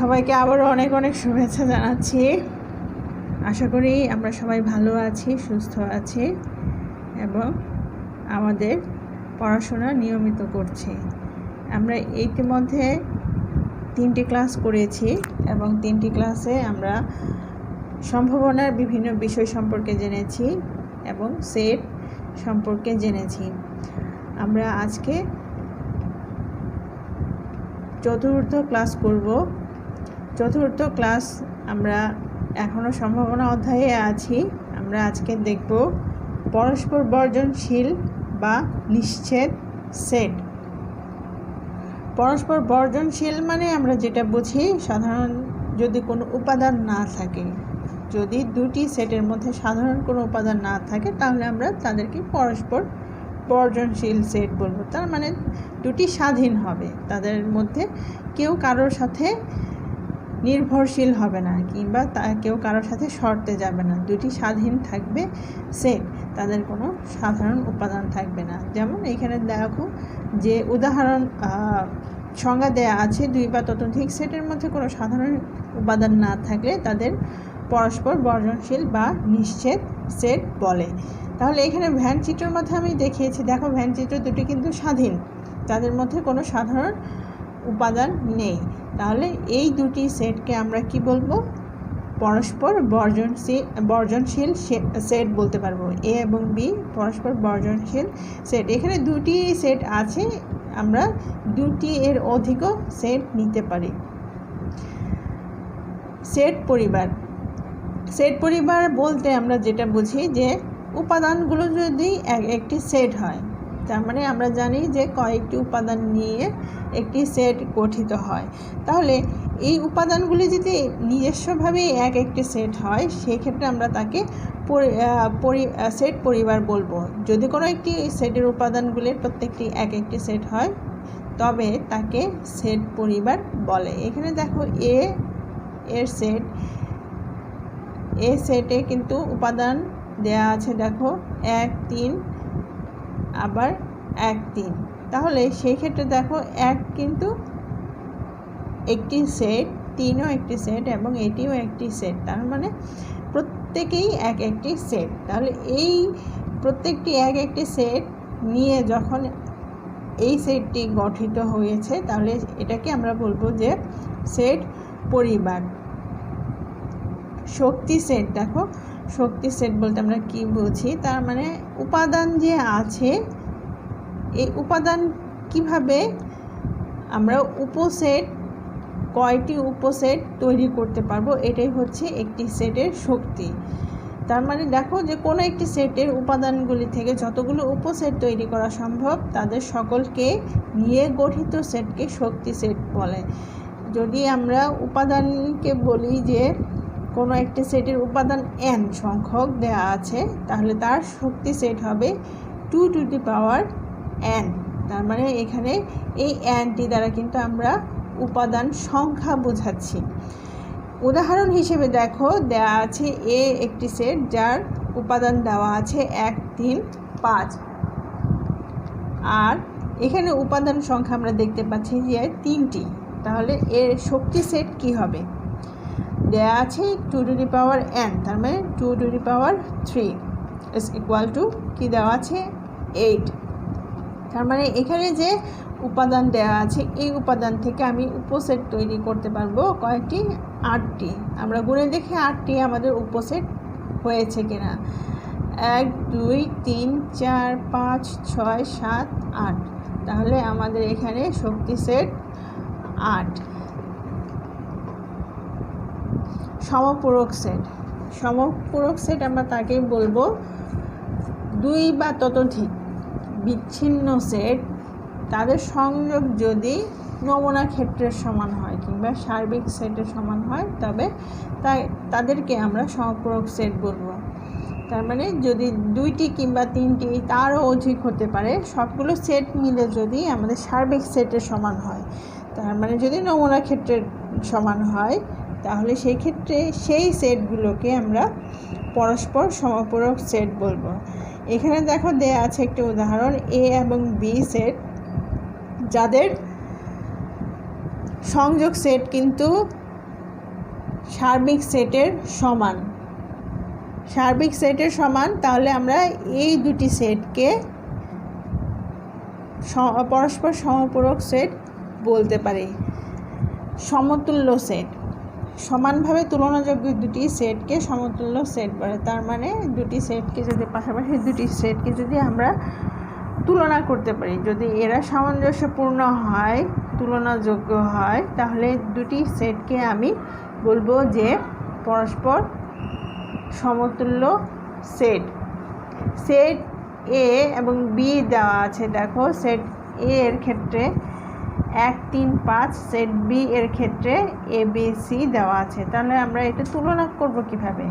সবাইকে আবারও অনেক অনেক শুভেচ্ছা জানাচ্ছি। আশা করি আমরা সবাই ভালো আছি, সুস্থ আছি এবং আমাদের পড়াশোনা নিয়মিত করছি। আমরা ইতিমধ্যে 3টি ক্লাস করেছি এবং 3টি ক্লাসে আমরা সম্ভাবনার বিভিন্ন বিষয় সম্পর্কে জেনেছি এবং সেট সম্পর্কে জেনেছি। আমরা আজকে চতুর্থ ক্লাস করব। চতুর্থ ক্লাস আমরা এখনও সম্ভাবনা অধ্যায়ে আছি। আমরা আজকে দেখব পরস্পর বর্জনশীল বা নিশ্ছেদ সেট। পরস্পর বর্জনশীল মানে আমরা যেটা বুঝি, সাধারণ যদি কোনো উপাদান না থাকে, যদি দুটি সেটের মধ্যে সাধারণ কোনো উপাদান না থাকে তাহলে আমরা তাদেরকে পরস্পর বর্জনশীল সেট বলবো। তার মানে দুটি স্বাধীন হবে, তাদের মধ্যে কেউ কারোর সাথে নির্ভরশীল হবে না কিংবা কেউ কারোর সাথে শর্তে যাবে না, দুটি স্বাধীন থাকবে সেট, তাদের কোনো সাধারণ উপাদান থাকবে না। যেমন এখানে দেখো যে উদাহরণ সংজ্ঞা দেয়া আছে, দুই বা ততোধিক সেটের মধ্যে কোনো সাধারণ উপাদান না থাকলে তাদের পরস্পর বর্জনশীল বা নিশ্ছেদ সেট বলে। তাহলে এখানে ভ্যান চিত্রের মধ্যে আমি দেখিয়েছি, দেখো ভ্যান চিত্র দুটি কিন্তু স্বাধীন, তাদের মধ্যে কোনো সাধারণ উপাদান নেই। তাহলে এই দুটি সেটকে আমরা কি বলবো? পরস্পর বর্জনশীল সেট বলতে পারবো। এ এবং বি পরস্পর বর্জনশীল সেট। এখানে দুটি সেট আছে, আমরা দুটি এর অধিকও সেট নিতে পারি। সেট পরিবার। সেট পরিবার বলতে আমরা যেটা বুঝি যে উপাদানগুলো যদি একটি সেট হয়, তার মানে আমরা জানি যে কয়েকটি উপাদান নিয়ে একটি সেট গঠিত হয়। তাহলে এই উপাদানগুলি যদি নিজস্বভাবে একটি সেট হয়, সেক্ষেত্রে আমরা তাকে সেট পরিবার বলবো। যদি কোনো একটি সেটের উপাদানগুলির প্রত্যেকটি একটি সেট হয় তবে তাকে সেট পরিবার বলে। এখানে দেখো এর সেট, এ সেটে কিন্তু উপাদান দেয়া আছে, দেখো 1 3 আবার 1 3। তাহলে সেই ক্ষেত্রে দেখো 1 কিন্তু একটি সেট, 3ও একটি সেট এবং এটিও একটি সেট, তার মানে প্রত্যেকেই একটি সেট। তাহলে এই প্রত্যেকটি একটি সেট নিয়ে যখন এই সেটটি গঠিত হয়েছে তাহলে এটাকে আমরা বলবো যে সেট পরিবার। শক্তি সেট। দেখো শক্তি সেট বলতে আমরা কি বুঝি, তার মানে উপাদান যে আছে, এই উপাদান কিভাবে আমরা উপসেট, কয়টি উপসেট তৈরি করতে পারবো, এটাই হচ্ছে একটি সেটের শক্তি। তার মানে দেখো যে কোনো একটি সেটের উপাদানগুলি থেকে যতগুলো উপসেট তৈরি করা সম্ভব তাদের সকলকে নিয়ে গঠিত সেটকে শক্তি সেট বলে। যদি আমরা উপাদানকে বলি যে কোনো একটি সেটের উপাদান n সংখ্যক দেয়া আছে, তাহলে তার শক্তি সেট হবে 2 to the power n। তার মানে এখানে এই nটি দ্বারা কিন্তু আমরা উপাদান সংখ্যা বোঝাচ্ছি। উদাহরণ হিসেবে দেখো দেয়া আছে এ একটি সেট যার উপাদান দেওয়া আছে 1 3 5, আর এখানে উপাদান সংখ্যা আমরা দেখতে পাচ্ছি যে 3টি। তাহলে এর শক্তি সেট কি হবে? দেয়া আছে 2 to the power n, তার মানে 2 to the power 3 is equal to কি দেওয়া আছে 8। তার মানে এখানে যে উপাদান দেওয়া আছে এই উপাদান থেকে আমি উপসেট তৈরি করতে পারবো কয়েকটি? 8টি। আমরা গুণে দেখি 8টি আমাদের উপসেট হয়েছে কিনা। 1 2 3 4 5 6 7 8। তাহলে আমাদের এখানে শক্তি সেট 8। সমপূরক সেট। সমপূরক সেট আমরা তাকেই বলবো 2 বা ততোধিক বিচ্ছিন্ন সেট, তাদের সংযোগ যদি নমুনা ক্ষেত্রের সমান হয় কিংবা সার্বিক সেটের সমান হয় তবে তাদেরকে আমরা সমপূরক সেট বলবো। তার মানে যদি 2টি কিংবা 3টি তারও অধিক হতে পারে, সবগুলো সেট মিলে যদি আমাদের সার্বিক সেটের সমান হয়, তার মানে যদি নমুনা ক্ষেত্রের সমান হয়, তাহলে সেই ক্ষেত্রে সেই সেটগুলোকে আমরা পরস্পর সমপূরক সেট বলবো। এখানে দেখো দেয়া আছে একটি উদাহরণ এ এবং বি সেট, যাদের সংযোগ সেট কিন্তু সার্বিক সেটের সমান। সার্বিক সেটের সমান, তাহলে আমরা এই দুটি সেটকে পরস্পর সমপূরক সেট বলতে পারি। সমতুল্য সেট, সমানভাবে তুলনাযোগ্য দুটি সেটকে সমতুল্য সেট বলে। তার মানে দুটি সেটকে যদি পাশাপাশি দুটি সেটকে যদি আমরা তুলনা করতে পারি, যদি এরা সামঞ্জস্যপূর্ণ হয়, তুলনাযোগ্য হয়, তাহলে দুটি সেটকে আমি বলবো যে পরস্পর সমতুল্য সেট। সেট এ এবং বি দেওয়া আছে। দেখো, সেট এ এর ক্ষেত্রে 1, 3, 5, সেট বি এর ক্ষেত্রে এ বি সি দেওয়া আছে। তাহলে আমরা এটা তুলনা করব কিভাবে?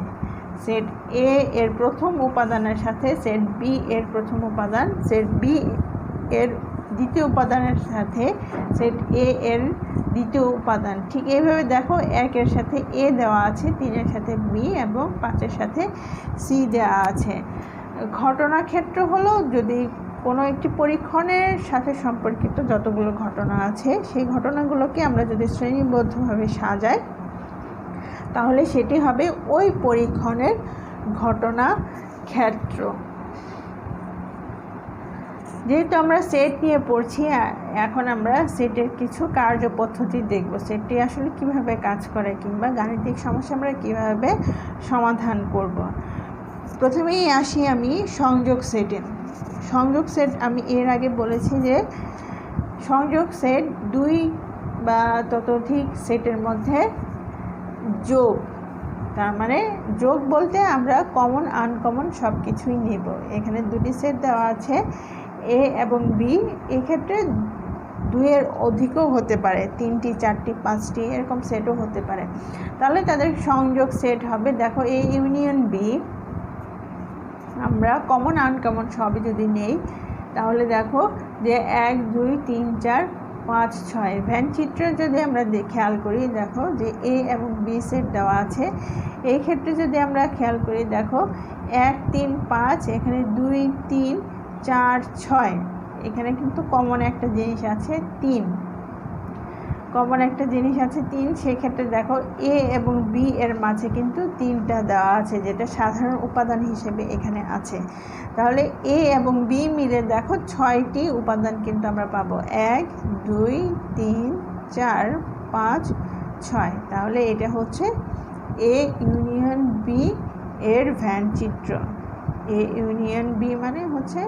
সেট এ এর প্রথম উপাদানের সাথে সেট বি এর প্রথম উপাদান, সেট বি এর দ্বিতীয় উপাদানের সাথে সেট এ এর দ্বিতীয় উপাদান। ঠিক এইভাবে দেখো, 1 এর সাথে এ দেওয়া আছে, 3 এর সাথে বি এবং 5 এর সাথে সি দেওয়া আছে। ঘটনাক্ষেত্র হলো যদি কোনো একটি পরীক্ষণের সাথে সম্পর্কিত যতগুলো ঘটনা আছে, সেই ঘটনাগুলোকে আমরা যদি শ্রেণীবদ্ধভাবে সাজাই, তাহলে সেটি হবে ওই পরীক্ষণের ঘটনা ক্ষেত্র। যেহেতু আমরা সেট নিয়ে পড়ছি, এখন আমরা সেটের কিছু কার্যপদ্ধতি দেখব। সেটটি আসলে কিভাবে কাজ করে কিংবা গাণিতিক সমস্যা আমরা কিভাবে সমাধান করব। প্রথমেই আসি আমি সংযোগ সেটে। সংযোগ সেট আমি এর আগে বলেছি যে সংযোগ সেট 2 বা ততোধিক সেটের মধ্যে যোগ। তার মানে যোগ বলতে আমরা কমন আনকমন সব কিছুই নেব। এখানে দুটি সেট দেওয়া আছে, এ এবং বি। এক্ষেত্রে 2 এর অধিকও হতে পারে, 3টি, 4টি, 5টি এরকম সেটও হতে পারে। তাহলে তাদের সংযোগ সেট হবে। দেখো, এ ইউনিয়ন বি, আমরা কমন আনকমন সবই যদি নেই, তাহলে দেখো যে 1, 2, 3, 4, 5, 6 ভ্যান চিত্র যদি আমরা খেয়াল করি, দেখো যে এ এবং বি সেট দেওয়া আছে। এই ক্ষেত্রে যদি আমরা খেয়াল করি, দেখো 1, 3, 5, এখানে 2, 3, 4, 6, এখানে কিন্তু কমন একটা জিনিস আছে 3। কমন একটা জিনিস আছে 3। সেক্ষেত্রে দেখো এ এবং বি এর মাঝে কিন্তু 3টা দেওয়া আছে, যেটা সাধারণ উপাদান হিসেবে এখানে আছে। তাহলে এ এবং বি মিলে দেখো 6টি উপাদান কিন্তু আমরা পাবো। 1, 2, 3, 4, 5, 6। তাহলে এটা হচ্ছে এ ইউনিয়ন বি এর ভ্যান চিত্র। এ ইউনিয়ন বি মানে হচ্ছে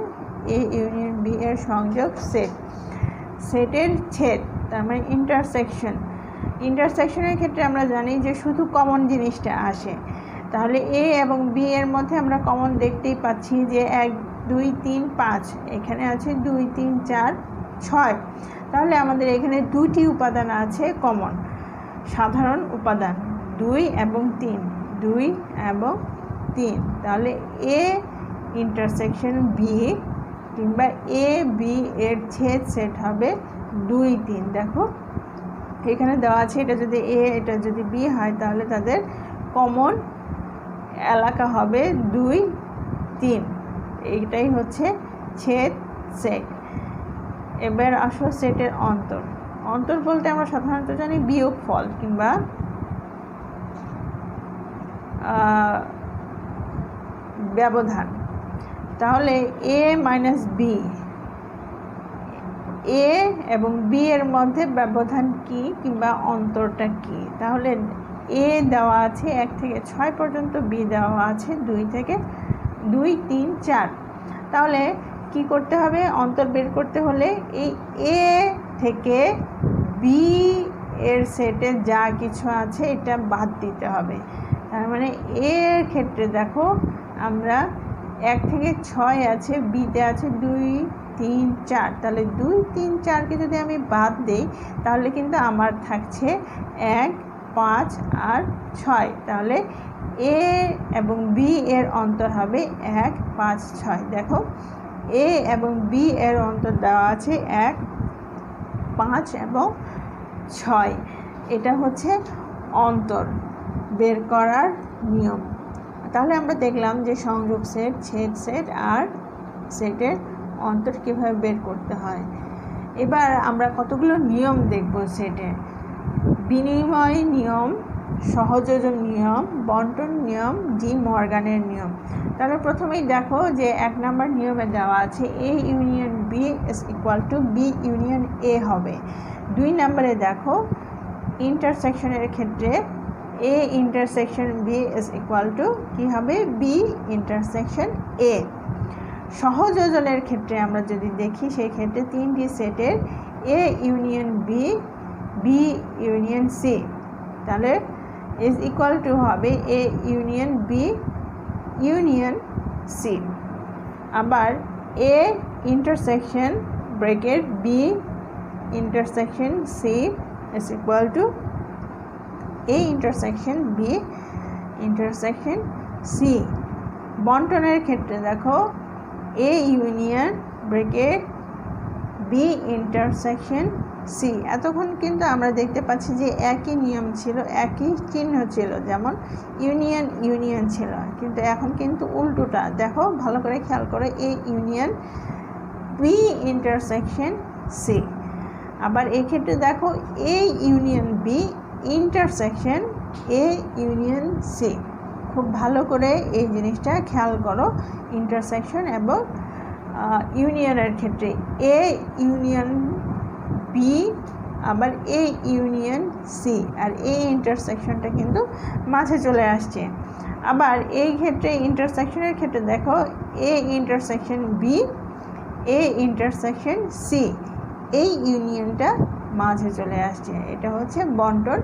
এ ইউনিয়ন বি এর সংযোগ সেট। সেটের ছেদ, তার মানে ইন্টারসেকশন। ইন্টারসেকশনের ক্ষেত্রে আমরা জানি যে শুধু কমন জিনিসটা আসে। তাহলে এ এবং বি এর মধ্যে আমরা কমন দেখতেই পাচ্ছি যে 1, 2, 3, 5, এখানে আছে 2, 3, 4, 6। তাহলে আমাদের এখানে 2টি উপাদান আছে কমন, সাধারণ উপাদান 2 এবং 3, 2 এবং 3। তাহলে এ ইন্টারসেকশন বি কিংবা এ বি এর ছেদ সেট হবে 2, 3। দেখো এখানে দেওয়া আছে, এটা যদি এ এটা যদি বি হয়, তাহলে তাদের কমন এলাকা হবে 2, 3। এইটাই হচ্ছে ছেদ সেট। এবার আসো সেটের অন্তর। অন্তর বলতে আমরা সাধারণত জানি বিয়োগফল কিংবা ব্যবধান। তাহলে এ মাইনাস বি, এ এবং বি এর মধ্যে ব্যবধান কি কিংবা অন্তরটা কি? তাহলে এ দেওয়া আছে 1 থেকে 6 পর্যন্ত, বি দেওয়া আছে 2 থেকে 2, 3, 4। তাহলে কি করতে হবে? অন্তর বের করতে হলে এই এ থেকে বি এর সেটে যা কিছু আছে এটা বাদ দিতে হবে। তার মানে এর ক্ষেত্রে দেখো আমরা 1 থেকে 6 আছে, বিতে আছে 2, 3, 4। তাহলে 2, 3, 4কে যদি আমি বাদ দিই, তাহলে কিন্তু আমার থাকছে 1, 5 আর 6। তাহলে এ এবং বি এর অন্তর হবে 1, 5, 6। দেখো এ এবং বি এর অন্তর দেওয়া আছে 1, 5 এবং 6। এটা হচ্ছে অন্তর বের করার নিয়ম। তাহলে আমরা দেখলাম যে সংযোগ সেট, ছেদ সেট আর সেটের অন্তর কীভাবে বের করতে হয়। এবার আমরা কতগুলো নিয়ম দেখব সেটে। বিনিময় নিয়ম, সহযোজন নিয়ম, বন্টন নিয়ম, ডি মর্গানের নিয়ম। তাহলে প্রথমেই দেখো যে 1 নম্বর নিয়মে দেওয়া আছে A union B is equal to B union A হবে। 2 নম্বরে দেখো ইন্টারসেকশনের ক্ষেত্রে A intersection B is equal to কী হবে, বি ইন্টারসেকশন এ। সহযোজনের ক্ষেত্রে আমরা যদি দেখি সেই ক্ষেত্রে 3টি সেটের A union B, B union C, তাহলে ইজ ইকুয়াল টু হবে A union B union C. আবার A intersection bracket B intersection C is equal to A intersection B intersection C. বন্টনের ক্ষেত্রে দেখো A union bracket B intersection C. এতক্ষণ কিন্তু আমরা দেখতে পাচ্ছি যে একই নিয়ম ছিল, একই চিহ্ন ছিল, যেমন ইউনিয়ন ইউনিয়ন ছিল, কিন্তু এখন কিন্তু উল্টোটা। দেখো ভালো করে খেয়াল করে, A union B intersection C. আবার এক্ষেত্রে দেখো A union B intersection A union C. খুব ভালো করে এই জিনিসটা খেয়াল করো, ইন্টারসেকশন এবং ইউনিয়নের ক্ষেত্রে এ ইউনিয়ন বি আবার এ ইউনিয়ন সি, আর এই ইন্টারসেকশনটা কিন্তু মাঝে চলে আসছে। আবার এই ক্ষেত্রে ইন্টারসেকশনের ক্ষেত্রে দেখো A intersection B A intersection C, এই ইউনিয়নটা মাঝে চলে আসছে। এটা হচ্ছে বন্টন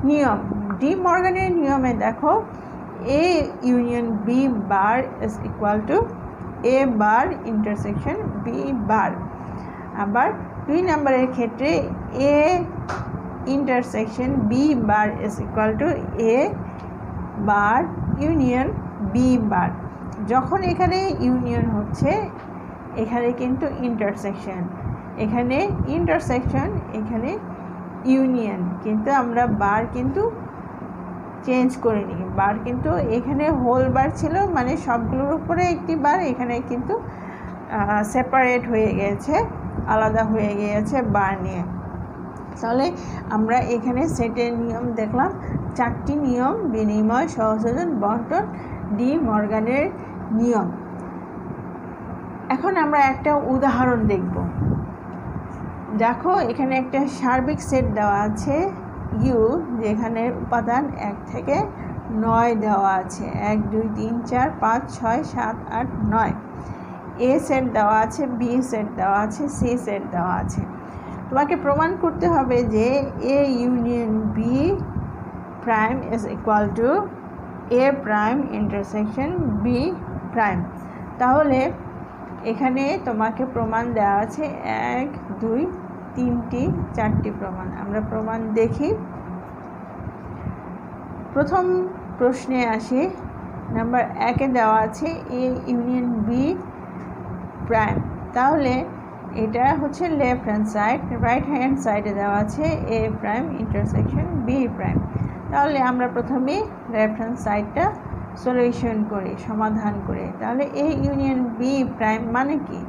নিয়ম। ডি মর্গানের নিয়মে দেখো A union B bar is equal to A bar intersection B bar. আবার 2 নম্বরের ক্ষেত্রে A intersection B bar is equal to A bar union B bar. যখন এখানে ইউনিয়ন হচ্ছে, এখানে কিন্তু ইন্টারসেকশন, এখানে ইন্টারসেকশন, এখানে ইউনিয়ন, কিন্তু আমরা বার কিন্তু চেঞ্জ করিনি। বার কিন্তু এখানে হোল বার ছিল, মানে সবগুলোর উপরে একটি বার, এখানে কিন্তু সেপারেট হয়ে গিয়েছে, আলাদা হয়ে গিয়েছে বার নিয়ে। তাহলে আমরা এখানে সেটের নিয়ম দেখলাম 4টি নিয়ম, বিনিময়, সহযোজন, বন্টন, ডি মর্গানের নিয়ম। এখন আমরা একটা উদাহরণ দেখব। দেখো এখানে একটা সার্বিক সেট দেওয়া আছে ইউ, যেখানে উপাদান 1 থেকে 9 দেওয়া আছে, 1 2 3 4 5 6 7 8 9। এ সেট দেওয়া আছে, বি সেট দেওয়া আছে, সি সেট দেওয়া আছে। তোমাকে প্রমাণ করতে হবে যে A union B prime is equal to A prime intersection B prime. তাহলে এখানে তোমাকে প্রমাণ দেওয়া আছে 1 2 3টি 4টি প্রমাণ। আমরা প্রমাণ দেখি। প্রথম প্রশ্নে আসি, নাম্বার 1-এ দেওয়া আছে এ ইউনিয়ন বি প্রাইম। তাহলে এটা হচ্ছে left hand side, right hand সাইডে দেওয়া আছে এ প্রাইম ইন্টারসেকশন বি প্রাইম। তাহলে আমরা প্রথমে লেফট হ্যান্ড সাইডটা সলিউশন করি, সমাধান করে। তাহলে এ ইউনিয়ন বি প্রাইম মানে কি?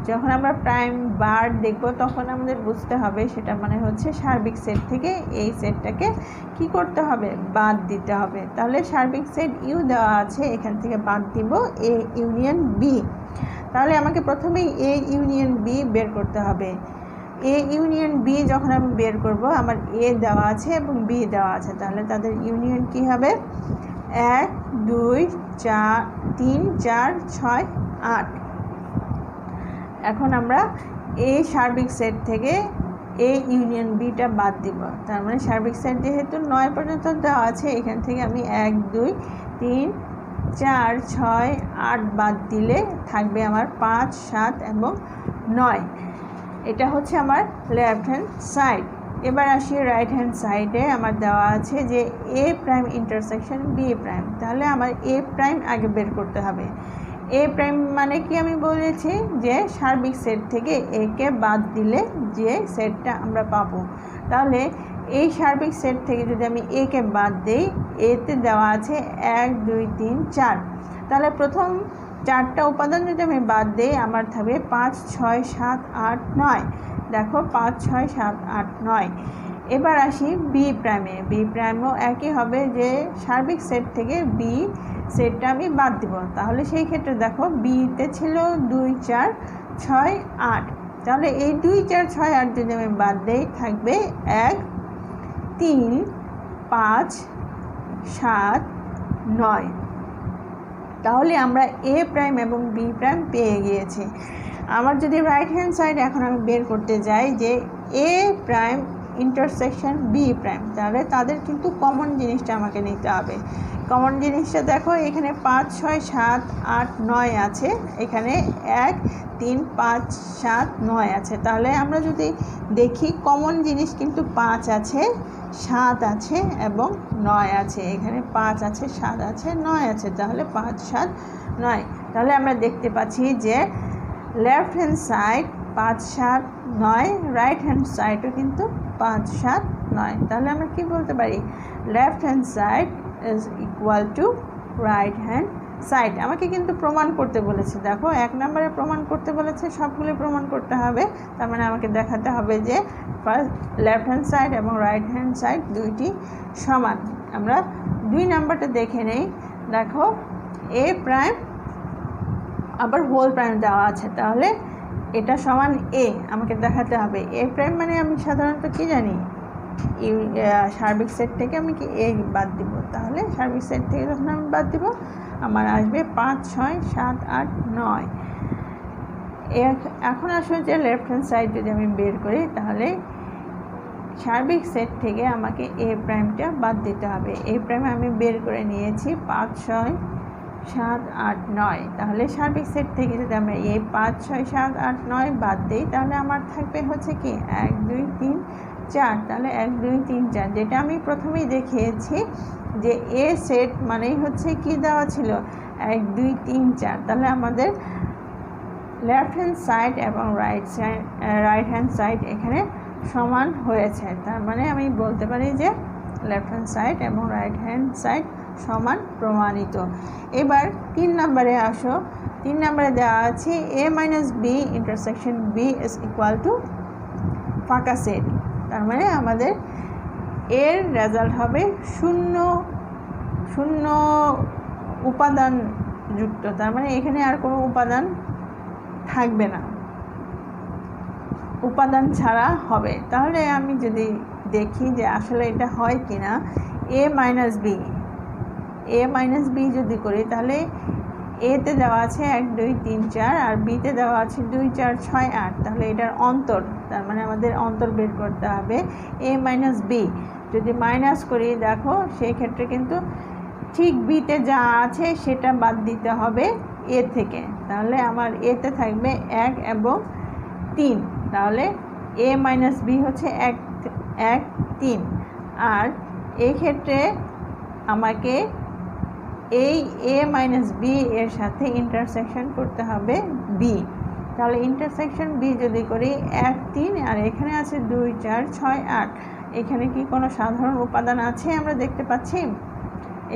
যখন আমরা প্রাইম বার দেখব তখন আমাদের বুঝতে হবে সেটা মানে হচ্ছে সার্বিক সেট থেকে এই সেটটাকে কি করতে হবে, বাদ দিতে হবে। তাহলে সার্বিক সেট ইউ দেওয়া আছে, এখান থেকে বাদ দিব এ ইউনিয়ন বি। তাহলে আমাকে প্রথমেই এ ইউনিয়ন বি বের করতে হবে। এ ইউনিয়ন বি যখন আমি বের করব, আমার এ দেওয়া আছে এবং বি দেওয়া আছে, তাহলে তাদের ইউনিয়ন কি হবে? 1 2 4 3 4 6 8। এখন আমরা এই সার্বিক সেট থেকে এ ইউনিয়ন বিটা বাদ দিব। তার মানে সার্বিক সেট যেহেতু 9 পর্যন্ত দেওয়া আছে, এখান থেকে আমি 1 2 3 4 6 8 বাদ দিলে থাকবে আমার 5 7 এবং 9। এটা হচ্ছে আমার লেফট হ্যান্ড সাইড। এবার আসি রাইট হ্যান্ড সাইডে। আমার দেওয়া আছে যে এ প্রাইম ইন্টারসেকশন বি প্রাইম। তাহলে আমার এ প্রাইম আগে বের করতে হবে। এ প্রাইম মানে কি আমি বলেছি যে সার্বিক সেট থেকে একে বাদ দিলে যে সেটটা আমরা পাবো। তাহলে এই সার্বিক সেট থেকে যদি আমি একে বাদ দিই, এতে দেওয়া আছে 1 2 3 4। তাহলে প্রথম 4টা উপাদান যদি আমি বাদ দিই, আমার থাকবে 5 6 7 8 9। দেখো 5 6 7 8 9। এবার আসি বি প্রাইমে। বি প্রাইমও একই হবে, যে সার্বিক সেট থেকে বি সেটটা আমি বাদ দিব। তাহলে সেই ক্ষেত্রে দেখো বিতে ছিল 2 4 6 8, তাহলে এই 2 4 6 8 যদি আমি বাদ দেই থাকবে 1 3 5 7 9। তাহলে আমরা এ প্রাইম এবং বি প্রাইম পেয়ে গিয়েছি। আমার যদি রাইট হ্যান্ড সাইড এখন আমি বের করতে যাই যে এ প্রাইম ইন্টারসেকশন বি প্রাইম, তাহলে তাদের কিন্তু কমন জিনিসটা আমাকে নিতে হবে। কমন জিনিসটা দেখো, এখানে 5 6 7 8 9 আছে, এখানে 1 3 5 7 9 আছে। তাহলে আমরা যদি দেখি কমন জিনিস কিন্তু 5 আছে, 7 আছে এবং 9 আছে। এখানে 5 আছে, 7 আছে, 9 আছে, তাহলে 5 7 9। তাহলে আমরা দেখতে পাচ্ছি যে left hand side 5 7 9, right hand সাইডও কিন্তু 5 7 9। তাহলে আমরা কি বলতে পারি, left hand side is equal two right hand side. আমাকে কিন্তু প্রমাণ করতে বলেছে, দেখো 1 নম্বরে প্রমাণ করতে বলেছে, সবগুলো প্রমাণ করতে হবে। তার মানে আমাকে দেখাতে হবে যে ফার্স্ট লেফট হ্যান্ড সাইড এবং রাইট হ্যান্ড সাইড দুইটি সমান। আমরা 2 নাম্বারটা দেখে নেই। দেখো এ প্রাইম আবার হোল প্রাইম দেওয়া আছে, তাহলে এটা সমান এ আমাকে দেখাতে হবে। এ প্রাইম মানে আমি সাধারণত কি জানি, সার্বিক সেট থেকে আমি কি এ বাদ দিব। তাহলে সার্বিক সেট থেকে যখন আমি বাদ দিব আমার আসবে 5 6 7 8 9। এখন আসলে যে লেফট হ্যান্ড সাইড যদি আমি বের করি, তাহলে সার্বিক সেট থেকে আমাকে এ প্রাইমটা বাদ দিতে হবে। এ প্রাইম আমি বের করে নিয়েছি 5 6 7 8 9। তাহলে সার্বিক সেট থেকে যদি আমরা এই 5 6 7 8 9 বাদ দিই, তাহলে আমার থাকবে হচ্ছে কি 1 2 3 4। তাহলে 1 2 3 4, যেটা আমি প্রথমেই দেখিয়েছি যে এ সেট মানেই হচ্ছে কি দেওয়া ছিল 1 2 3 4। তাহলে আমাদের লেফট হ্যান্ড সাইড এবং রাইট হ্যান্ড সাইড এখানে সমান হয়েছে। তার মানে আমি বলতে পারি যে লেফট হ্যান্ড সাইড এবং রাইট হ্যান্ড সাইড সমান প্রমাণিত। এবার 3 নম্বরে আসো। 3 নম্বরে দেওয়া আছে A minus B intersection B is equal to ফাঁকা সেট। তার মানে আমাদের এর রেজাল্ট হবে 0 0 উপাদান যুক্ত। তার মানে এখানে আর কোনো উপাদান থাকবে না, উপাদান ছাড়া হবে। তাহলে আমি যদি দেখি যে আসলে এটা হয় কি না, এ মাইনাস বি যদি করি, তাহলে এতে দেওয়া আছে 1 2 3 4 আর বিতে দেওয়া আছে 2 4 6 8। তাহলে এটার অন্তর, তার মানে আমাদের অন্তর বের করতে হবে। এ মাইনাস বি যদি মাইনাস করি, দেখো সেই ক্ষেত্রে কিন্তু ঠিক বিতে যা আছে সেটা বাদ দিতে হবে এ থেকে। তাহলে আমার এতে থাকবে 1 এবং 3। তাহলে এ মাইনাস বি হচ্ছে 1 1 3। আর এই ক্ষেত্রে আমাকে এই এ মাইনাস বি এর সাথে ইন্টারসেকশন করতে হবে বি। তাহলে ইন্টারসেকশন বি যদি করি 1 3, আর এখানে আছে 2 4 6 8। এখানে কি কোনো সাধারণ উপাদান আছে আমরা দেখতে পাচ্ছি?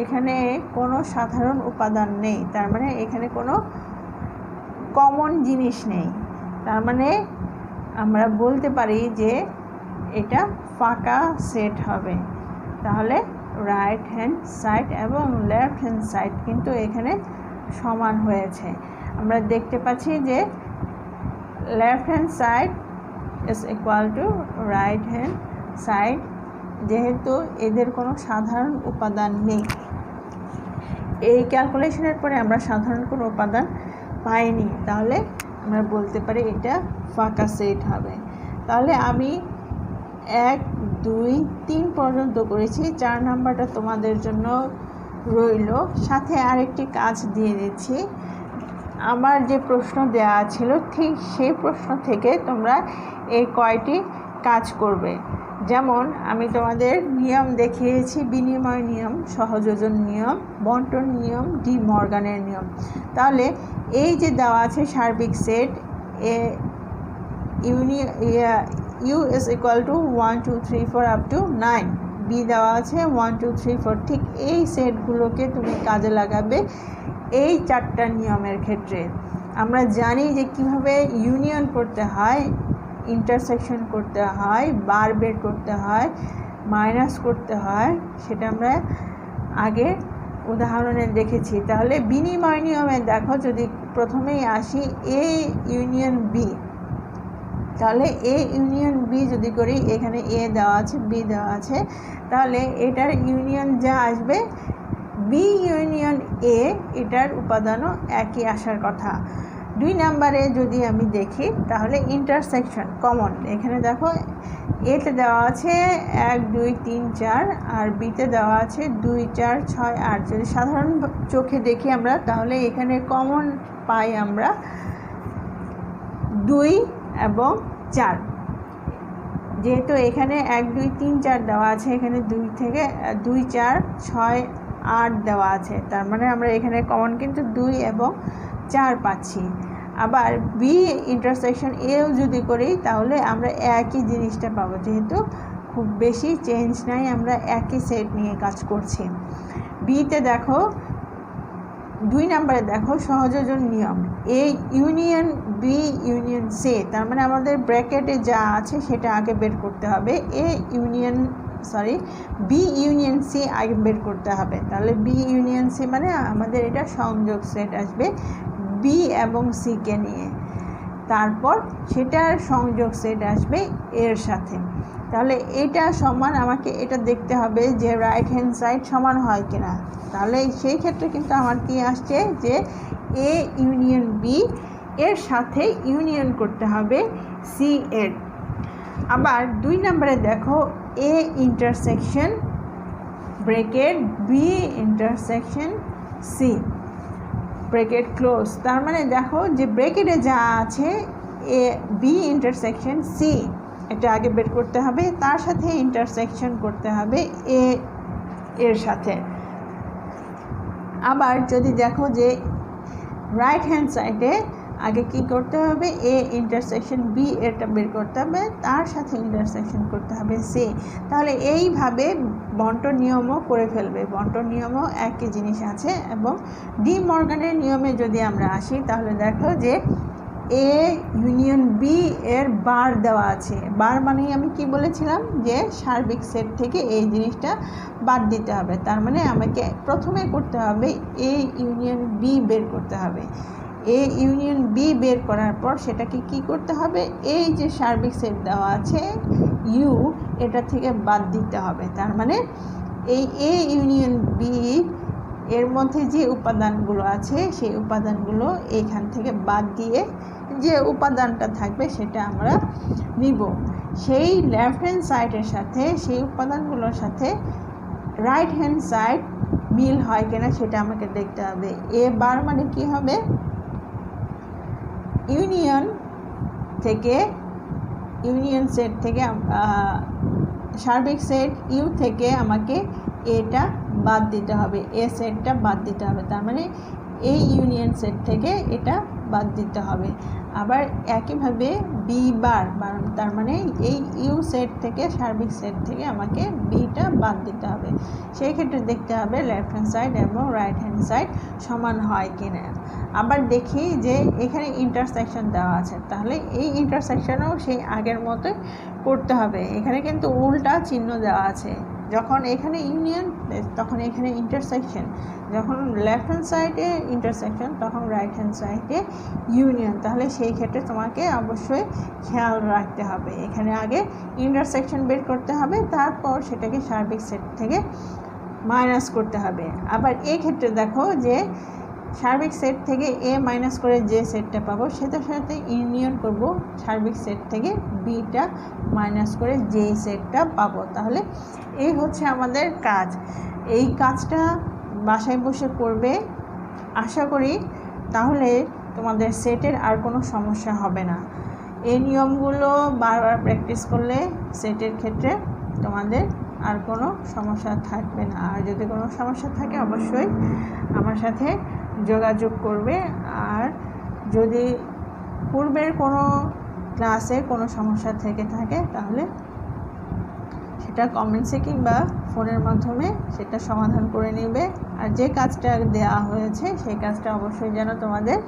এখানে কোনো সাধারণ উপাদান নেই, তার মানে এখানে কোনো কমন জিনিস নেই। তার মানে আমরা বলতে পারি যে এটা ফাঁকা সেট হবে। তাহলে রাইট হ্যান্ড সাইড এবং লেফট হ্যান্ড সাইড কিন্তু এখানে সমান হয়েছে। আমরা দেখতে পাচ্ছি যে left hand side is equal two right hand side, যেহেতু এদের কোনো সাধারণ উপাদান নেই। এই ক্যালকুলেশনের পরে আমরা সাধারণ কোনো উপাদান পাইনি, তাহলে আমরা বলতে পারি এটা ফাঁকা সেট হবে। তাহলে আমি 1 2 3 পর্যন্ত করেছি, 4 নাম্বারটা তোমাদের জন্য রইল। সাথে আরেকটি কাজ দিয়ে দিচ্ছি। আমার যে প্রশ্ন দেওয়া ছিল ঠিক সেই প্রশ্ন থেকে তোমরা এই কয়টি কাজ করবে। যেমন আমি তোমাদের নিয়ম দেখিয়েছি, বিনিময় নিয়ম, সহযোজন নিয়ম, বন্টন নিয়ম, ডি মর্গানের নিয়ম। তাহলে এই যে দেওয়া আছে সার্বিক set U is equal to 1 2 3 4 up to 9, B দেওয়া আছে 1 2 3 4। ঠিক এই সেটগুলোকে তুমি কাজে লাগাবে এই 4টা নিয়মের ক্ষেত্রে। আমরা জানি যে কিভাবে ইউনিয়ন করতে হয়, ইন্টারসেকশন করতে হয়, বার বের করতে হয়, মাইনাস করতে হয়, সেটা আমরা আগে উদাহরণে দেখেছি। তাহলে বিনিময় নিয়মে দেখো, যদি প্রথমেই আসি এ ইউনিয়ন বি, তাহলে এ ইউনিয়ন বি যদি করি, এখানে এ দেওয়া আছে, বি দেওয়া আছে, তাহলে এটার ইউনিয়ন যা আসবে বি ইউনিয়ন এ, এটার উপাদানও একই আসার কথা। 2 নম্বরে যদি আমি দেখি, তাহলে ইন্টারসেকশন কমন, এখানে দেখো এতে দেওয়া আছে 1 2 3 4 আর বিতে দেওয়া আছে 2 4 6 8। যদি সাধারণ চোখে দেখি আমরা, তাহলে এখানে কমন পাই আমরা 2 এবং 4। যেহেতু এখানে 1 2 3 4 দেওয়া আছে, এখানে 2 থেকে 2 4 6 8 দেওয়া আছে, তার মানে আমরা এখানে কমন কিন্তু 2 এবং 4 পাচ্ছি। আবার বি ইন্টারসেকশন এও যদি করি, তাহলে আমরা একই জিনিসটা পাবো, যেহেতু খুব বেশি চেঞ্জ নাই, আমরা একই সেট নিয়ে কাজ করছি। বিতে দেখো 2 নম্বরে দেখো সহযোজন নিয়ম, A union B union C, তার মানে আমাদের ব্র্যাকেটে যা আছে সেটা আগে বের করতে হবে। বি ইউনিয়ন সি আগে বের করতে হবে। তাহলে বি ইউনিয়ন সি মানে আমাদের এটা সংযোগ সেট আসবে বি এবং সিকে নিয়ে, তারপর সেটার সংযোগ সেট আসবে এর সাথে। তাহলে এটা সমান, আমাকে এটা দেখতে হবে যে রাইট হ্যান্ড সাইড সমান হয় কিনা। তাহলে সেই ক্ষেত্রে কিন্তু আমার কি আসছে যে এ ইউনিয়ন বি এর সাথে ইউনিয়ন করতে হবে সি এর। আবার 2 নম্বরে দেখো A intersection bracket B intersection C, bracket close, তার মানে দেখো যে ব্র্যাকেটে যা আছে এ বি ইন্টারসেকশন সি, এটা আগে বের করতে হবে, তার সাথে ইন্টারসেকশন করতে হবে এ এর সাথে। আবার যদি দেখো যে রাইট হ্যান্ড সাইডে আগে কি করতে হবে, এ ইন্টারসেকশন বি এটা বের করতে হবে, তার সাথে ইন্টারসেকশন করতে হবে সি। তাহলে এইভাবে বন্টন নিয়মও করে ফেলবে, বন্টন নিয়মও একই জিনিস আছে। এবং ডি মর্গানের নিয়মে যদি আমরা আসি, তাহলে দেখো যে এ ইউনিয়ন বি এর বার দেওয়া আছে। বার মানেই আমি কি বলেছিলাম যে সার্বিক সেট থেকে এই জিনিসটা বাদ দিতে হবে, তার মানে আমাকে প্রথমে করতে হবে এ ইউনিয়ন বি বের করতে হবে। এ ইউনিয়ন বি বের করার পর সেটাকে কি করতে হবে, এই যে সার্বিক সেট দেওয়া আছে ইউ, এটা থেকে বাদ দিতে হবে। তার মানে এই এ ইউনিয়ন বি এর মধ্যে যে উপাদানগুলো আছে সেই উপাদানগুলো এইখান থেকে বাদ দিয়ে যে উপাদানটা থাকবে সেটা আমরা নিব। সেই লেফট হ্যান্ড সাইডের সাথে সেই উপাদানগুলোর সাথে রাইট হ্যান্ড সাইড মিল হয় কিনা সেটা আমাকে দেখতে হবে। এ বার মানে কি হবে, ইউনিয়ন সেট থেকে সার্বিক সেট ইউ থেকে আমাকে এটা বাদ দিতে হবে, এ সেটটা বাদ দিতে হবে, তার মানে এই ইউনিয়ন সেট থেকে এটা বাদ দিতে হবে। আবার একইভাবে বি বার, তার মানে এই ইউ সেট থেকে সার্বিক সেট থেকে আমাকে বিটা বাদ দিতে হবে। সেই ক্ষেত্রে দেখতে হবে লেফট হ্যান্ড সাইড এবং রাইট হ্যান্ড সাইড সমান হয় কিনা। আবার দেখি যে এখানে ইন্টারসেকশন দেওয়া আছে, তাহলে এই ইন্টারসেকশনও সেই আগের মতোই করতে হবে। এখানে কিন্তু উল্টা চিহ্ন দেওয়া আছে, যখন এখানে ইউনিয়ন তখন এখানে ইন্টারসেকশন, যখন লেফট হ্যান্ড সাইডে ইন্টারসেকশন তখন রাইট হ্যান্ড সাইডে ইউনিয়ন। তাহলে সেই ক্ষেত্রে তোমাকে অবশ্যই খেয়াল রাখতে হবে, এখানে আগে ইন্টারসেকশন বের করতে হবে, তারপর সেটাকে সার্বিক সেট থেকে মাইনাস করতে হবে। আবার এই ক্ষেত্রে দেখো যে সার্বিক সেট থেকে এ মাইনাস করে যে সেটটা পাবো সেটার সাথে ইউনিয়ন করব সার্বিক সেট থেকে বিটা মাইনাস করে যে সেটটা পাবো। তাহলে এই হচ্ছে আমাদের কাজ। এই কাজটা বাসায় বসে করবে, আশা করি তাহলে তোমাদের সেটের আর কোনো সমস্যা হবে না। এই নিয়মগুলো বারবার প্র্যাকটিস করলে সেটের ক্ষেত্রে তোমাদের আর কোনো সমস্যা থাকবে না। আর যদি কোনো সমস্যা থাকে অবশ্যই আমার সাথে যোগাযোগ করবে। আর যদি পূর্বের কোনো ক্লাসে কোনো সমস্যা থেকে থাকে তাহলে সেটা কমেন্টসে কিংবা ফোনের মাধ্যমে সেটা সমাধান করে নেবে। আর যে কাজটা দেওয়া হয়েছে সেই কাজটা অবশ্যই যেন তোমাদের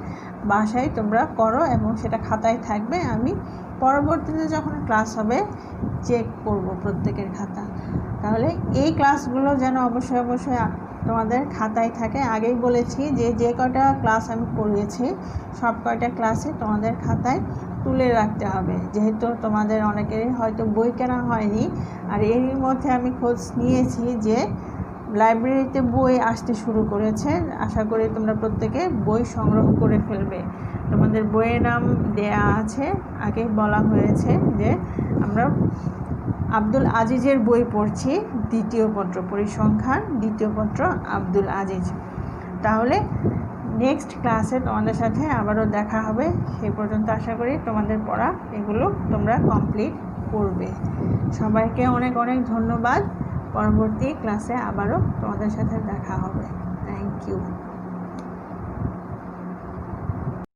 বাসায় তোমরা করো এবং সেটা খাতায় থাকবে। আমি পরবর্তীতে যখন ক্লাস হবে চেক করব প্রত্যেকের খাতা। তাহলে এই ক্লাসগুলো যেন অবশ্যই তোমাদের খাতায় থাকে। আগেই বলেছি যে কয়টা ক্লাস আমি করিয়েছি সব কয়টা ক্লাসে তোমাদের খাতায় তুলে রাখতে হবে, যেহেতু তোমাদের অনেকেরই হয়তো বই কেনা হয়নি। আর এরই মধ্যে আমি খোঁজ নিয়েছি যে লাইব্রেরিতে বই আসতে শুরু করেছে। আশা করি তোমরা প্রত্যেকে বই সংগ্রহ করে ফেলবে। তোমাদের বইয়ের নাম দেয়া আছে, আগে বলা হয়েছে যে আমরা আব্দুল আজিজের বই পড়ছি, দ্বিতীয় পত্র, পরিসংখ্যান দ্বিতীয় পত্র আব্দুল আজিজ। তাহলে নেক্সট ক্লাসে তোমাদের সাথে আবারও দেখা হবে। সেই পর্যন্ত আশা করি তোমাদের পড়া এগুলো তোমরা কমপ্লিট করবে। সবাইকে অনেক অনেক ধন্যবাদ। পরবর্তী ক্লাসে আবারও তোমাদের সাথে দেখা হবে। Thank you.